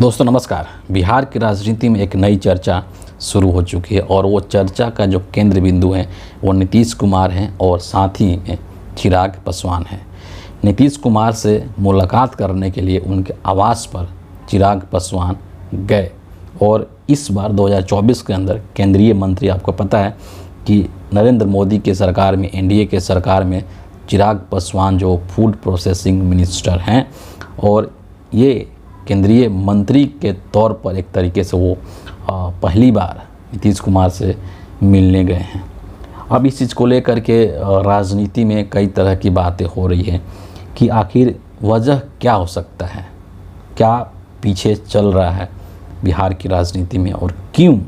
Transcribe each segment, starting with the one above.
दोस्तों नमस्कार। बिहार की राजनीति में एक नई चर्चा शुरू हो चुकी है और वो चर्चा का जो केंद्र बिंदु है वो नीतीश कुमार हैं और साथ ही में चिराग पासवान हैं। नीतीश कुमार से मुलाकात करने के लिए उनके आवास पर चिराग पासवान गए और इस बार 2024 के अंदर केंद्रीय मंत्री, आपको पता है कि नरेंद्र मोदी के सरकार में, एनडीए के सरकार में चिराग पासवान जो फूड प्रोसेसिंग मिनिस्टर हैं और ये केंद्रीय मंत्री के तौर पर एक तरीके से वो पहली बार नीतीश कुमार से मिलने गए हैं। अब इस चीज़ को लेकर के राजनीति में कई तरह की बातें हो रही हैं कि आखिर वजह क्या हो सकता है, क्या पीछे चल रहा है बिहार की राजनीति में और क्यों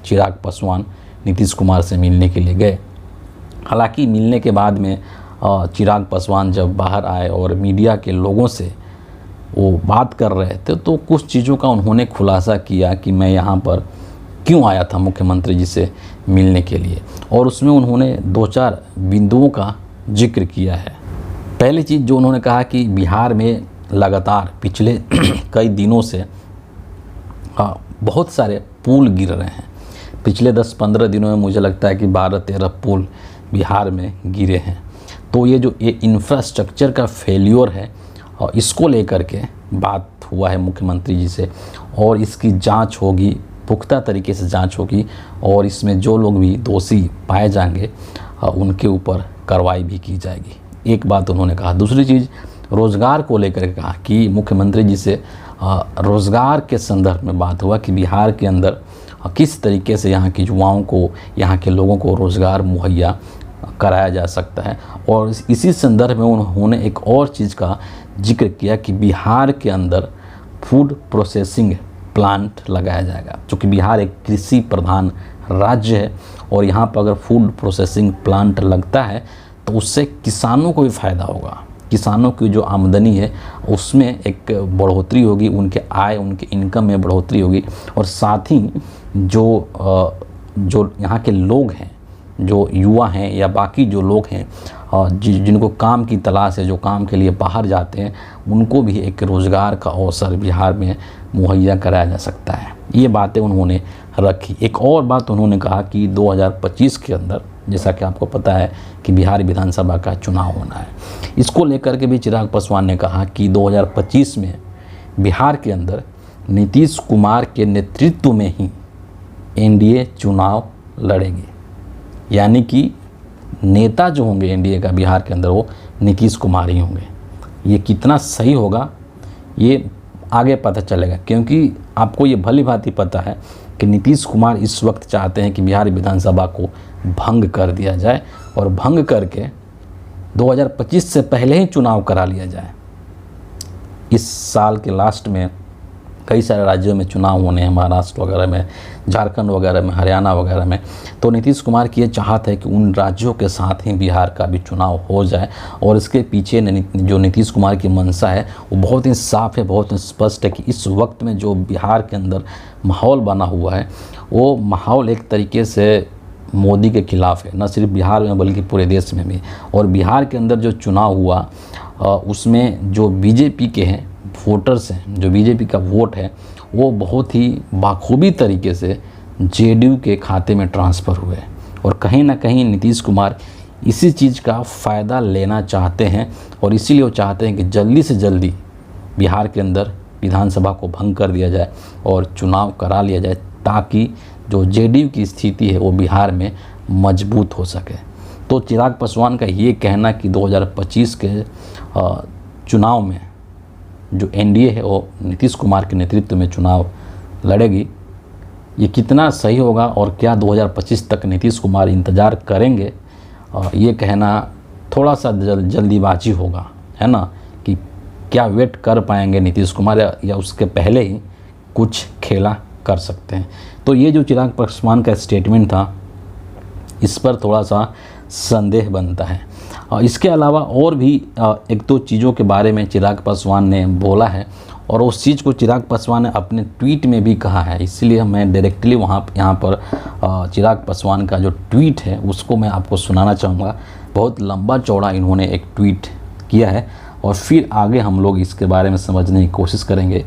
चिराग पासवान नीतीश कुमार से मिलने के लिए गए। हालांकि मिलने के बाद में चिराग पासवान जब बाहर आए और मीडिया के लोगों से वो बात कर रहे थे तो कुछ चीज़ों का उन्होंने खुलासा किया कि मैं यहाँ पर क्यों आया था मुख्यमंत्री जी से मिलने के लिए, और उसमें उन्होंने दो चार बिंदुओं का जिक्र किया है। पहली चीज़ जो उन्होंने कहा कि बिहार में लगातार पिछले कई दिनों से बहुत सारे पुल गिर रहे हैं। पिछले 10-15 दिनों में मुझे लगता है कि 12-13 पुल बिहार में गिरे हैं। तो ये जो इंफ्रास्ट्रक्चर का फेल्योर है और इसको लेकर के बात हुआ है मुख्यमंत्री जी से, और इसकी जांच होगी, पुख्ता तरीके से जांच होगी और इसमें जो लोग भी दोषी पाए जाएंगे उनके ऊपर कार्रवाई भी की जाएगी। एक बात उन्होंने कहा। दूसरी चीज़ रोज़गार को लेकर के कहा कि मुख्यमंत्री जी से रोज़गार के संदर्भ में बात हुआ कि बिहार के अंदर किस तरीके से यहाँ के युवाओं को, यहाँ के लोगों को रोज़गार मुहैया कराया जा सकता है। और इसी संदर्भ में उन्होंने एक और चीज़ का जिक्र किया कि बिहार के अंदर फूड प्रोसेसिंग प्लांट लगाया जाएगा, क्योंकि बिहार एक कृषि प्रधान राज्य है और यहाँ पर अगर फूड प्रोसेसिंग प्लांट लगता है तो उससे किसानों को भी फ़ायदा होगा। किसानों की जो आमदनी है उसमें एक बढ़ोतरी होगी, उनके आय, उनके इनकम में बढ़ोतरी होगी और साथ ही जो यहाँ के लोग हैं, जो युवा हैं या बाकी जो लोग हैं जिनको काम की तलाश है, जो काम के लिए बाहर जाते हैं, उनको भी एक रोज़गार का अवसर बिहार में मुहैया कराया जा सकता है। ये बातें उन्होंने रखी। एक और बात उन्होंने कहा कि 2025 के अंदर, जैसा कि आपको पता है कि बिहार विधानसभा का चुनाव होना है, इसको लेकर के भी चिराग पासवान ने कहा कि 2025 में बिहार के अंदर नीतीश कुमार के नेतृत्व में ही एनडीए चुनाव लड़ेगी। यानी कि नेता जो होंगे एनडीए का बिहार के अंदर वो नीतीश कुमार ही होंगे। ये कितना सही होगा ये आगे पता चलेगा, क्योंकि आपको ये भली भांति पता है कि नीतीश कुमार इस वक्त चाहते हैं कि बिहार विधानसभा को भंग कर दिया जाए और भंग करके 2025 से पहले ही चुनाव करा लिया जाए। इस साल के लास्ट में कई सारे राज्यों में चुनाव होने हैं, महाराष्ट्र वगैरह में, झारखंड वगैरह में, हरियाणा वगैरह में। तो नीतीश कुमार की ये चाहत है कि उन राज्यों के साथ ही बिहार का भी चुनाव हो जाए और इसके पीछे जो नीतीश कुमार की मंशा है वो बहुत ही साफ है, बहुत ही स्पष्ट है कि इस वक्त में जो बिहार के अंदर माहौल बना हुआ है वो माहौल एक तरीके से मोदी के खिलाफ़ है, न सिर्फ बिहार में बल्कि पूरे देश में भी। और बिहार के अंदर जो चुनाव हुआ उसमें जो बीजेपी के हैं वोटर्स हैं, जो बीजेपी का वोट है वो बहुत ही बाखूबी तरीके से जेडीयू के खाते में ट्रांसफ़र हुए और कहीं ना कहीं नीतीश कुमार इसी चीज़ का फ़ायदा लेना चाहते हैं और इसीलिए वो चाहते हैं कि जल्दी से जल्दी बिहार के अंदर विधानसभा को भंग कर दिया जाए और चुनाव करा लिया जाए, ताकि जो जेडीयू की स्थिति है वो बिहार में मजबूत हो सके। तो चिराग पासवान का ये कहना कि 2025 के चुनाव में जो एनडीए है वो नीतीश कुमार के नेतृत्व में चुनाव लड़ेगी, ये कितना सही होगा और क्या 2025 तक नीतीश कुमार इंतज़ार करेंगे, ये कहना थोड़ा सा जल्दीबाजी होगा, है ना, कि क्या वेट कर पाएंगे नीतीश कुमार या उसके पहले ही कुछ खेला कर सकते हैं। तो ये जो चिराग पासवान का स्टेटमेंट था इस पर थोड़ा सा संदेह बनता है। इसके अलावा और भी एक दो चीज़ों के बारे में चिराग पासवान ने बोला है और उस चीज़ को चिराग पासवान ने अपने ट्वीट में भी कहा है, इसलिए मैं डायरेक्टली यहाँ पर चिराग पासवान का जो ट्वीट है उसको मैं आपको सुनाना चाहूँगा। बहुत लंबा चौड़ा इन्होंने एक ट्वीट किया है और फिर आगे हम लोग इसके बारे में समझने की कोशिश करेंगे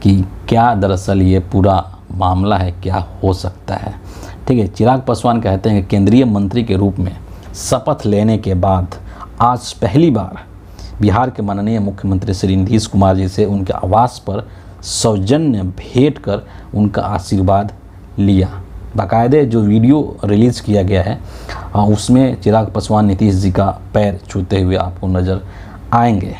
कि क्या दरअसल ये पूरा मामला है, क्या हो सकता है। ठीक है, चिराग पासवान कहते हैं कि केंद्रीय मंत्री के रूप में शपथ लेने के बाद आज पहली बार बिहार के माननीय मुख्यमंत्री श्री नीतीश कुमार जी से उनके आवास पर सौजन्य भेंट कर उनका आशीर्वाद लिया। बाकायदे जो वीडियो रिलीज़ किया गया है उसमें चिराग पासवान नीतीश जी का पैर छूते हुए आपको नज़र आएंगे।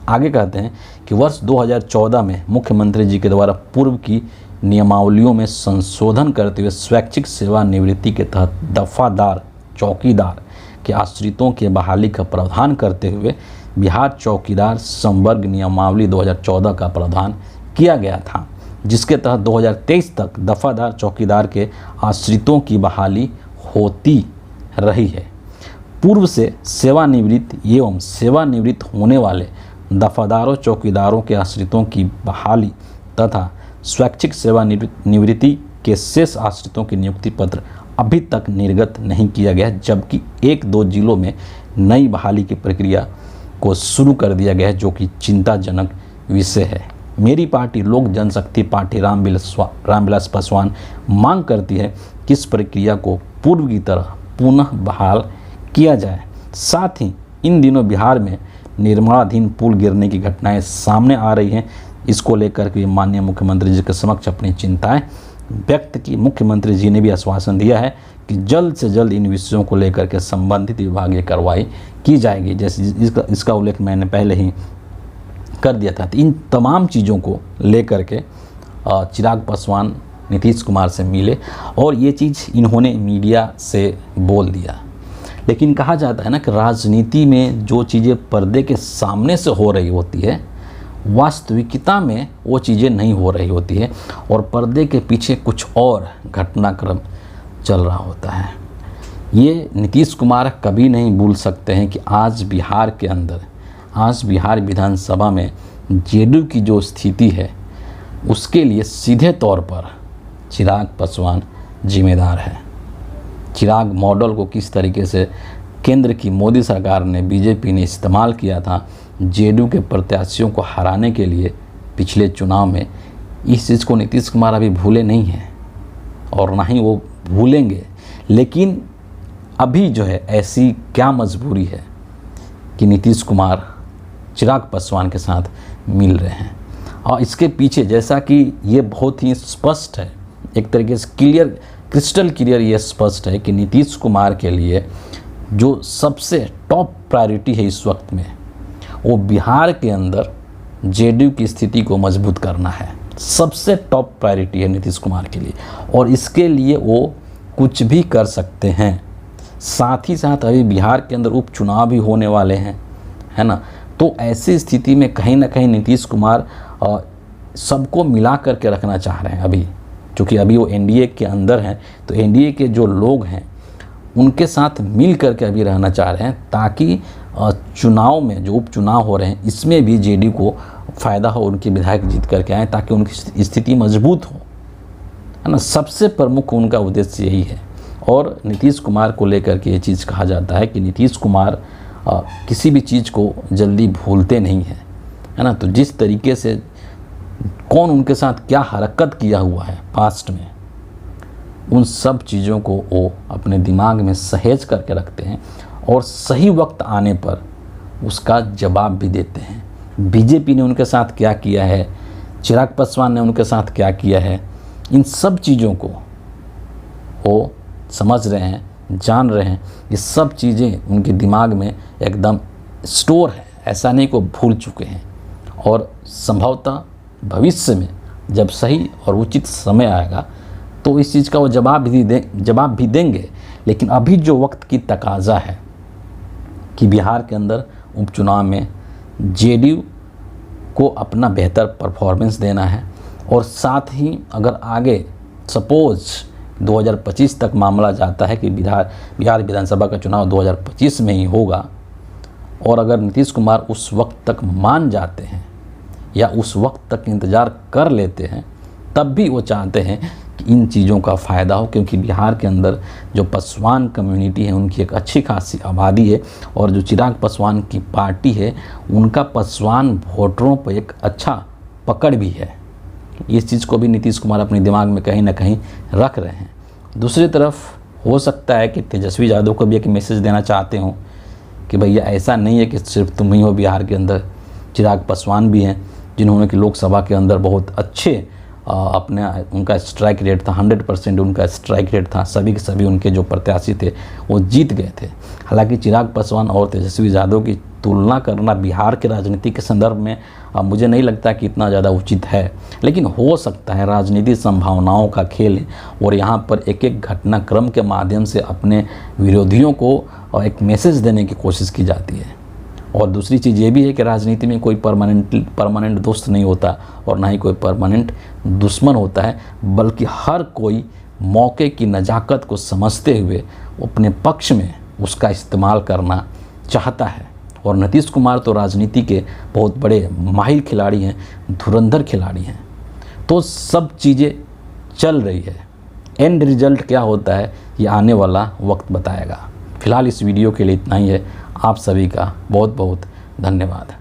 आगे कहते हैं कि वर्ष 2014 में मुख्यमंत्री जी के द्वारा पूर्व की नियमावलियों में संशोधन करते हुए स्वैच्छिक सेवानिवृत्ति के तहत दफादार चौकीदार के आश्रितों की बहाली का प्रावधान करते हुए बिहार चौकीदार संवर्ग नियमावली 2014 का प्रावधान किया गया था, जिसके तहत 2023 तक दफादार चौकीदार के आश्रितों की बहाली होती रही है। पूर्व से सेवानिवृत्त एवं सेवानिवृत्त होने वाले दफादारों चौकीदारों के आश्रितों की बहाली तथा स्वैच्छिक सेवानिवृत्ति के शेष आश्रितों की नियुक्ति पत्र अभी तक निर्गत नहीं किया गया, जबकि 1-2 जिलों में नई बहाली की प्रक्रिया को शुरू कर दिया गया है, जो कि चिंताजनक विषय है। मेरी पार्टी लोक जनशक्ति पार्टी रामविलास पासवान मांग करती है कि इस प्रक्रिया को पूर्व की तरह पुनः बहाल किया जाए। साथ ही इन दिनों बिहार में निर्माणाधीन पुल गिरने की घटनाएं सामने आ रही हैं। इसको लेकर के माननीय मुख्यमंत्री जी के समक्ष अपनी चिंताएं व्यक्त की। मुख्यमंत्री जी ने भी आश्वासन दिया है कि जल्द से जल्द इन विषयों को लेकर के संबंधित विभागीय कार्रवाई की जाएगी, जैसे इसका उल्लेख मैंने पहले ही कर दिया था। तो इन तमाम चीज़ों को लेकर के चिराग पासवान नीतीश कुमार से मिले और ये चीज़ इन्होंने मीडिया से बोल दिया। लेकिन कहा जाता है ना कि राजनीति में जो चीज़ें पर्दे के सामने से हो रही होती है, वास्तविकता में वो चीज़ें नहीं हो रही होती है और पर्दे के पीछे कुछ और घटनाक्रम चल रहा होता है। ये नीतीश कुमार कभी नहीं भूल सकते हैं कि आज बिहार के अंदर, आज बिहार विधानसभा में जेडीयू की जो स्थिति है उसके लिए सीधे तौर पर चिराग पासवान जिम्मेदार है। चिराग मॉडल को किस तरीके से केंद्र की मोदी सरकार ने, बीजेपी ने इस्तेमाल किया था जेडीयू के प्रत्याशियों को हराने के लिए पिछले चुनाव में, इस चीज़ को नीतीश कुमार अभी भूले नहीं हैं और ना ही वो भूलेंगे। लेकिन अभी जो है ऐसी क्या मजबूरी है कि नीतीश कुमार चिराग पासवान के साथ मिल रहे हैं। और इसके पीछे जैसा कि ये बहुत ही स्पष्ट है, एक तरीके से क्रिस्टल क्लियर ये स्पष्ट है कि नीतीश कुमार के लिए जो सबसे टॉप प्रायोरिटी है इस वक्त में, वो बिहार के अंदर जेडीयू की स्थिति को मजबूत करना है। सबसे टॉप प्रायोरिटी है नीतीश कुमार के लिए और इसके लिए वो कुछ भी कर सकते हैं। साथ ही साथ अभी बिहार के अंदर उपचुनाव भी होने वाले हैं, है ना। तो ऐसी स्थिति में कहीं ना कहीं नीतीश कुमार सबको मिला करके रखना चाह रहे हैं अभी, क्योंकि अभी वो एनडीए के अंदर हैं। तो एनडीए के जो लोग हैं उनके साथ मिल करके अभी रहना चाह रहे हैं, ताकि चुनाव में जो उपचुनाव हो रहे हैं इसमें भी जेडीयू को फ़ायदा हो, उनके विधायक जीत करके आए ताकि उनकी स्थिति मजबूत हो, है ना। सबसे प्रमुख उनका उद्देश्य यही है। और नीतीश कुमार को लेकर के ये चीज़ कहा जाता है कि नीतीश कुमार किसी भी चीज़ को जल्दी भूलते नहीं हैं, है ना। तो जिस तरीके से कौन उनके साथ क्या हरकत किया हुआ है पास्ट में, उन सब चीज़ों को वो अपने दिमाग में सहेज करके रखते हैं और सही वक्त आने पर उसका जवाब भी देते हैं। बीजेपी ने उनके साथ क्या किया है, चिराग पासवान ने उनके साथ क्या किया है, इन सब चीज़ों को वो समझ रहे हैं, जान रहे हैं। ये सब चीज़ें उनके दिमाग में एकदम स्टोर है, ऐसा नहीं को भूल चुके हैं। और संभवतः भविष्य में जब सही और उचित समय आएगा तो इस चीज़ का वो जवाब भी देंगे। लेकिन अभी जो वक्त की तकाज़ा है कि बिहार के अंदर उपचुनाव में जेडीयू को अपना बेहतर परफॉर्मेंस देना है और साथ ही अगर आगे सपोज़ 2025 तक मामला जाता है कि बिहार विधानसभा का चुनाव 2025 में ही होगा और अगर नीतीश कुमार उस वक्त तक मान जाते हैं या उस वक्त तक इंतज़ार कर लेते हैं, तब भी वो चाहते हैं कि इन चीज़ों का फ़ायदा हो, क्योंकि बिहार के अंदर जो पासवान कम्युनिटी है उनकी एक अच्छी खासी आबादी है और जो चिराग पासवान की पार्टी है उनका पासवान वोटरों पर एक अच्छा पकड़ भी है। इस चीज़ को भी नीतीश कुमार अपने दिमाग में कहीं ना कहीं रख रहे हैं। दूसरी तरफ हो सकता है कि तेजस्वी यादव को भी एक मैसेज देना चाहते हो कि भैया ऐसा नहीं है कि सिर्फ तुम ही हो बिहार के अंदर, चिराग पासवान भी हैं जिन्होंने कि लोकसभा के अंदर बहुत अच्छे अपने उनका स्ट्राइक रेट था, 100% उनका स्ट्राइक रेट था, सभी के सभी उनके जो प्रत्याशी थे वो जीत गए थे। हालांकि चिराग पासवान और तेजस्वी यादव की तुलना करना बिहार के राजनीति के संदर्भ में मुझे नहीं लगता कि इतना ज़्यादा उचित है, लेकिन हो सकता है राजनीति संभावनाओं का खेल है और यहाँ पर एक एक घटनाक्रम के माध्यम से अपने विरोधियों को एक मैसेज देने की कोशिश की जाती है। और दूसरी चीज़ ये भी है कि राजनीति में कोई परमानेंट दोस्त नहीं होता और ना ही कोई परमानेंट दुश्मन होता है, बल्कि हर कोई मौके की नज़ाकत को समझते हुए अपने पक्ष में उसका इस्तेमाल करना चाहता है। और नीतीश कुमार तो राजनीति के बहुत बड़े माहिर खिलाड़ी हैं, धुरंधर खिलाड़ी हैं। तो सब चीज़ें चल रही है, एंड रिजल्ट क्या होता है ये आने वाला वक्त बताएगा। फिलहाल इस वीडियो के लिए इतना ही है। आप सभी का बहुत बहुत धन्यवाद।